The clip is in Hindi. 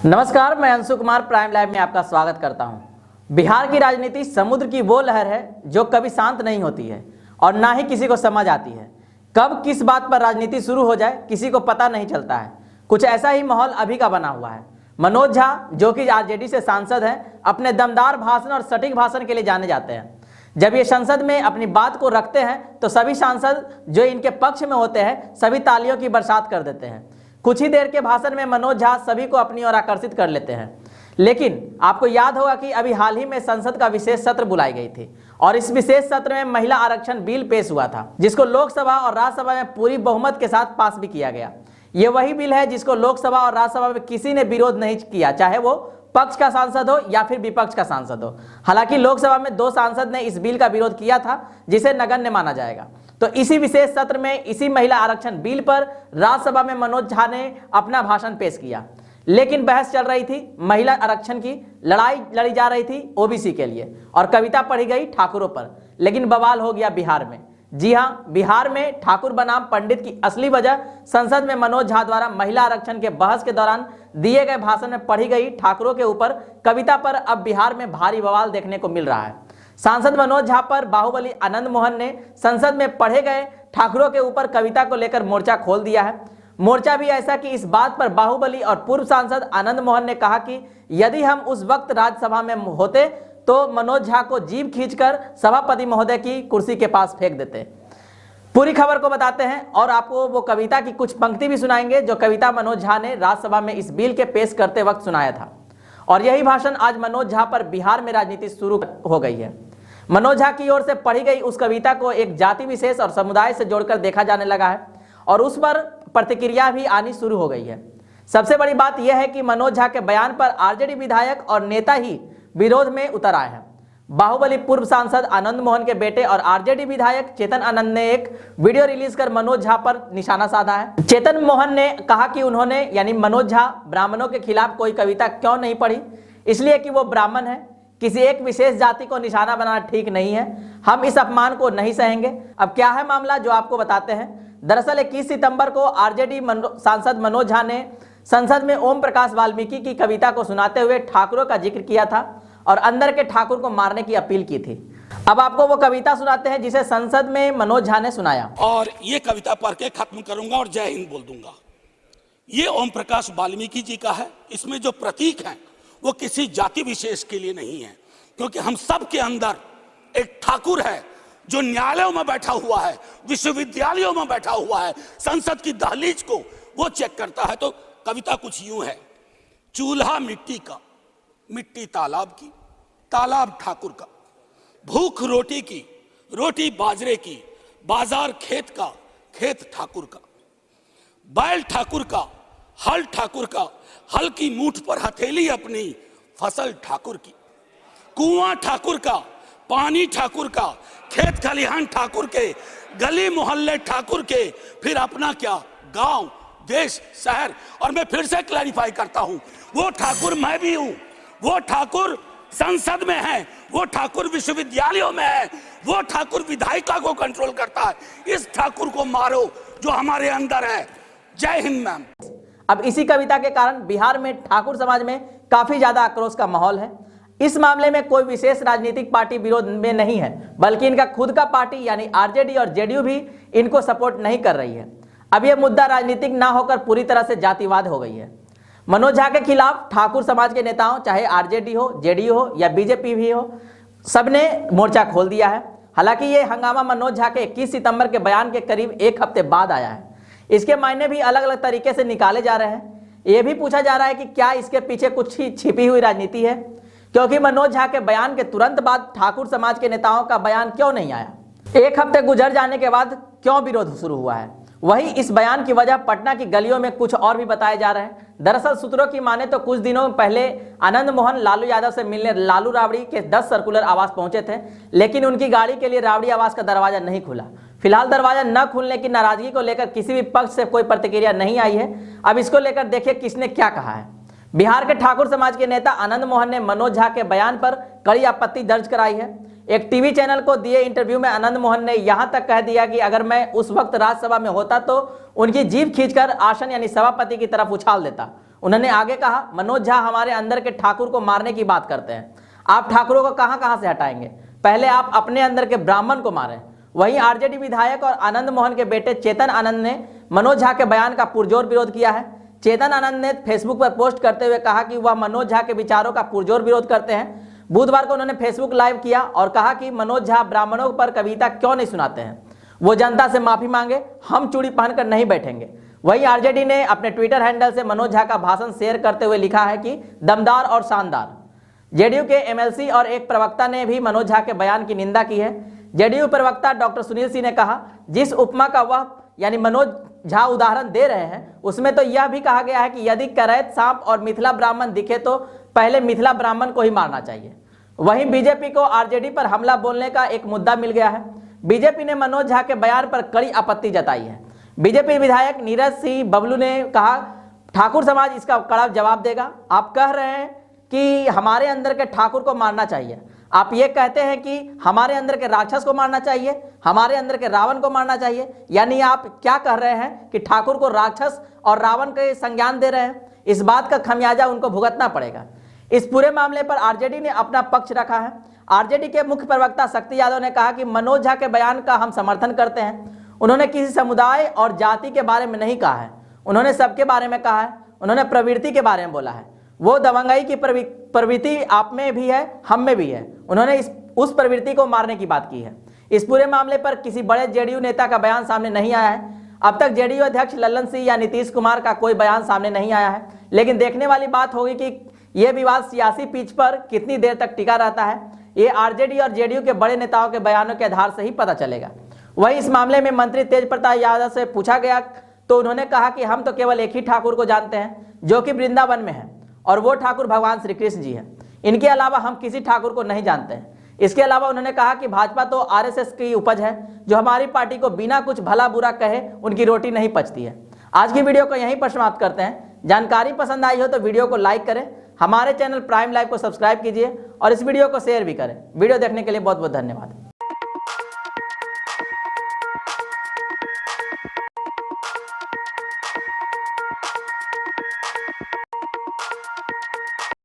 नमस्कार, मैं अंशु कुमार प्राइम लाइव में आपका स्वागत करता हूं। बिहार की राजनीति समुद्र की वो लहर है जो कभी शांत नहीं होती है और ना ही किसी को समझ आती है। कब किस बात पर राजनीति शुरू हो जाए किसी को पता नहीं चलता है। कुछ ऐसा ही माहौल अभी का बना हुआ है। मनोज झा, जो कि आरजेडी से सांसद हैं, अपने दमदार भाषण और सटीक भाषण के लिए जाने जाते हैं। जब ये संसद में अपनी बात को रखते हैं तो सभी सांसद जो इनके पक्ष में होते हैं सभी तालियों की बरसात कर देते हैं। कुछ ही देर के भाषण में मनोज झा सभी को अपनी ओर आकर्षित कर लेते हैं। लेकिन आपको याद होगा कि अभी हाल ही में संसद का विशेष सत्र बुलाई गई थी और इस विशेष सत्र में महिला आरक्षण बिल पेश हुआ था, जिसको लोकसभा और राज्यसभा में पूरी बहुमत के साथ पास भी किया गया। ये वही बिल है जिसको लोकसभा और राज्यसभा में किसी ने विरोध नहीं किया, चाहे वो पक्ष का सांसद हो या फिर विपक्ष का सांसद हो। हालांकि लोकसभा में 2 सांसद ने इस बिल का विरोध किया था, जिसे नगण्य माना जाएगा। तो इसी विशेष सत्र में इसी महिला आरक्षण बिल पर राज्यसभा में मनोज झा ने अपना भाषण पेश किया। लेकिन बहस चल रही थी, महिला आरक्षण की लड़ाई लड़ी जा रही थी ओबीसी के लिए और कविता पढ़ी गई ठाकुरों पर। लेकिन बवाल हो गया बिहार में। जी हां, बिहार में ठाकुर बनाम पंडित की असली वजह संसद में मनोज झा द्वारा महिला आरक्षण के बहस के दौरान दिए गए भाषण में पढ़ी गई ठाकुरों के ऊपर कविता पर अब बिहार में भारी बवाल देखने को मिल रहा है। सांसद मनोज झा पर बाहुबली आनंद मोहन ने संसद में पढ़े गए ठाकुरों के ऊपर कविता को लेकर मोर्चा खोल दिया है। मोर्चा भी ऐसा कि इस बात पर बाहुबली और पूर्व सांसद आनंद मोहन ने कहा कि यदि हम उस वक्त राज्यसभा में होते तो मनोज झा को जीभ खींचकर सभापति महोदय की कुर्सी के पास फेंक देते। पूरी खबर को बताते हैं और आपको वो कविता की कुछ पंक्ति भी सुनाएंगे जो कविता मनोज झा ने राज्यसभा में इस बिल के पेश करते वक्त सुनाया था। और यही भाषण आज मनोज झा पर बिहार में राजनीति शुरू हो गई है। मनोज झा की ओर से पढ़ी गई उस कविता को एक जाति विशेष और समुदाय से जोड़कर देखा जाने लगा है और उस पर प्रतिक्रिया भी आनी शुरू हो गई है। सबसे बड़ी बात यह है कि मनोज झा के बयान पर आरजेडी विधायक और नेता ही विरोध में उतर आए हैं। बाहुबली पूर्व सांसद आनंद मोहन के बेटे और आरजेडी विधायक चेतन आनंद ने एक वीडियो रिलीज कर मनोज झा पर निशाना साधा है। चेतन मोहन ने कहा कि उन्होंने यानी मनोज झा ब्राह्मणों के खिलाफ कोई कविता क्यों नहीं पढ़ी, इसलिए कि वो ब्राह्मण है। किसी एक विशेष जाति को निशाना बनाना ठीक नहीं है। हम इस अपमान को नहीं सहेंगे। अब क्या है मामला, जो आपको बताते हैं। दरअसल 21 सितंबर को आरजेडी सांसद मनोज झा ने संसद में ओम प्रकाश वाल्मीकि की कविता को सुनाते हुए ठाकुरों का जिक्र किया था और अंदर के ठाकुर को मारने की अपील की थी। अब आपको वो कविता सुनाते हैं जिसे संसद में मनोज झा ने सुनाया। और ये कविता पढ़ के खत्म करूंगा और जय हिंद बोल दूंगा। ये ओम प्रकाश वाल्मीकि जी का है। इसमें जो प्रतीक हैं वो किसी जाति विशेष के लिए नहीं है, क्योंकि हम सब के अंदर एक ठाकुर है जो न्यायालयों में बैठा हुआ है, विश्वविद्यालयों में बैठा हुआ है, संसद की दहलीज को वो चेक करता है। तो कविता कुछ यूं है। चूल्हा मिट्टी का, मिट्टी तालाब की, तालाब ठाकुर का, भूख रोटी की, रोटी बाजरे की, बाजार खेत का, खेत ठाकुर का, बैल ठाकुर का, हल ठाकुर का, हल की मूठ पर हथेली अपनी, फसल ठाकुर की, कुआं ठाकुर का, पानी ठाकुर का, खेत खलिहान ठाकुर के, गली मोहल्ले ठाकुर के, फिर अपना क्या, गांव, देश, शहर। और मैं फिर से क्लैरिफाई करता हूं, वो ठाकुर मैं भी हूं, वो ठाकुर संसद में है, वो ठाकुर विश्वविद्यालयों में है, वो ठाकुर विधायिका को कंट्रोल करता है। इस ठाकुर को मारो जो हमारे अंदर है। जय हिंद मैम। अब इसी कविता के कारण बिहार में ठाकुर समाज में काफी ज्यादा आक्रोश का माहौल है। इस मामले में कोई विशेष राजनीतिक पार्टी विरोध में नहीं है, बल्कि इनका खुद का पार्टी यानी आरजेडी और जेडीयू भी इनको सपोर्ट नहीं कर रही है। अब यह मुद्दा राजनीतिक ना होकर पूरी तरह से जातिवाद हो गई है। मनोज झा के खिलाफ ठाकुर समाज के नेताओं, चाहे आरजेडी हो, जेडीयू हो या बीजेपी भी हो, सबने मोर्चा खोल दिया है। हालांकि ये हंगामा मनोज झा के 21 सितंबर के बयान के करीब 1 हफ्ते बाद आया है। इसके मायने भी अलग अलग तरीके से निकाले जा रहे हैं। यह भी पूछा जा रहा है कि क्या इसके पीछे कुछ ही छिपी हुई राजनीति है, क्योंकि मनोज झा के बयान के तुरंत बाद ठाकुर समाज के नेताओं का बयान क्यों नहीं आया। 1 हफ्ते गुजर जाने के बाद क्यों विरोध शुरू हुआ है। वही इस बयान की वजह पटना की गलियों में कुछ और भी बताए जा रहे हैं। दरअसल सूत्रों की माने तो कुछ दिनों पहले आनंद मोहन लालू यादव से मिलने लालू राबड़ी के 10 सर्कुलर आवास पहुंचे थे, लेकिन उनकी गाड़ी के लिए राबड़ी आवास का दरवाजा नहीं खुला। फिलहाल दरवाजा न खुलने की नाराजगी को लेकर किसी भी पक्ष से कोई प्रतिक्रिया नहीं आई है। अब इसको लेकर देखिए किसने क्या कहा है। बिहार के ठाकुर समाज के नेता आनंद मोहन ने मनोज झा के बयान पर कड़ी आपत्ति दर्ज कराई है। एक टीवी चैनल को दिए इंटरव्यू में आनंद मोहन ने यहां तक कह दिया कि अगर मैं उस वक्त राज्यसभा में होता तो उनकी जीभ खींचकर आसन यानी सभापति की तरफ उछाल देता। उन्होंने आगे कहा, मनोज झा हमारे अंदर के ठाकुर को मारने की बात करते हैं। आप ठाकुरों को कहां कहां से हटाएंगे? पहले आप अपने अंदर के ब्राह्मण को मारें। वहीं आरजेडी विधायक और आनंद मोहन के बेटे चेतन आनंद ने मनोज झा के बयान का पुरजोर विरोध किया है। चेतन आनंद ने फेसबुक पर पोस्ट करते हुए कहा कि वह मनोज झा के विचारों का पुरजोर विरोध करते हैं। बुधवार को उन्होंने फेसबुक लाइव किया और कहा कि मनोज झा ब्राह्मणों पर कविता क्यों नहीं सुनाते हैं, वो जनता से माफी मांगे, हम चूड़ी पहनकर नहीं बैठेंगे। वहीं आरजेडी ने अपने ट्विटर हैंडल से मनोज झा का भाषण शेयर करते हुए लिखा है कि दमदार और शानदार। जेडीयू के एमएलसी और एक प्रवक्ता ने भी मनोज झा के बयान की निंदा की है। जेडीयू प्रवक्ता डॉक्टर सुनील सिंह ने कहा, जिस उपमा का वह यानी मनोज झा उदाहरण दे रहे हैं उसमें तो यह भी कहा गया है कि यदि करैत सांप और मिथिला ब्राह्मण दिखे तो पहले मिथिला ब्राह्मण को ही मारना चाहिए। वहीं बीजेपी को आरजेडी पर हमला बोलने का एक मुद्दा मिल गया है। बीजेपी ने मनोज झा के बयान पर कड़ी आपत्ति जताई है। बीजेपी विधायक नीरज सिंह बबलू ने कहा, ठाकुर समाज इसका कड़ा जवाब देगा। आप कह रहे हैं कि हमारे अंदर के ठाकुर को मारना चाहिए, आप ये कहते हैं कि हमारे अंदर के राक्षस को मारना चाहिए, हमारे अंदर के रावण को मारना चाहिए, यानी आप क्या कह रहे हैं कि ठाकुर को राक्षस और रावण के संज्ञान दे रहे हैं। इस बात का खमियाजा उनको भुगतना पड़ेगा। इस पूरे मामले पर आरजेडी ने अपना पक्ष रखा है। आरजेडी के मुख्य प्रवक्ता शक्ति यादव ने कहा कि मनोज झा के बयान का हम समर्थन करते हैं। उन्होंने किसी समुदाय और जाति के बारे में नहीं कहा है, उन्होंने सबके बारे में कहा है। उन्होंने प्रवृत्ति के बारे में बोला है, वो दबंगाई की प्रवृत्ति आप में भी है, हम में भी है। उन्होंने उस प्रवृत्ति को मारने की बात की है। इस पूरे मामले पर किसी बड़े जेडीयू नेता का बयान सामने नहीं आया है। अब तक जेडीयू अध्यक्ष लल्लन सिंह या नीतीश कुमार का कोई बयान सामने नहीं आया है। लेकिन देखने वाली बात होगी कि यह विवाद सियासी पिच पर कितनी देर तक टिका रहता है। ये आरजेडी और जेडीयू के बड़े नेताओं के बयानों के आधार से ही पता चलेगा। वहीं इस मामले में मंत्री तेज प्रताप यादव से पूछा गया तो उन्होंने कहा कि हम तो केवल एक ही ठाकुर को जानते हैं जो कि वृंदावन में है, और वो ठाकुर भगवान श्री कृष्ण जी हैं। इनके अलावा हम किसी ठाकुर को नहीं जानते हैं। इसके अलावा उन्होंने कहा कि भाजपा तो आरएसएस की उपज है, जो हमारी पार्टी को बिना कुछ भला बुरा कहे उनकी रोटी नहीं पचती है। आज की वीडियो को यहीं पर समाप्त करते हैं। जानकारी पसंद आई हो तो वीडियो को लाइक करें, हमारे चैनल प्राइम लाइव को सब्सक्राइब कीजिए और इस वीडियो को शेयर भी करें। वीडियो देखने के लिए बहुत बहुत धन्यवाद।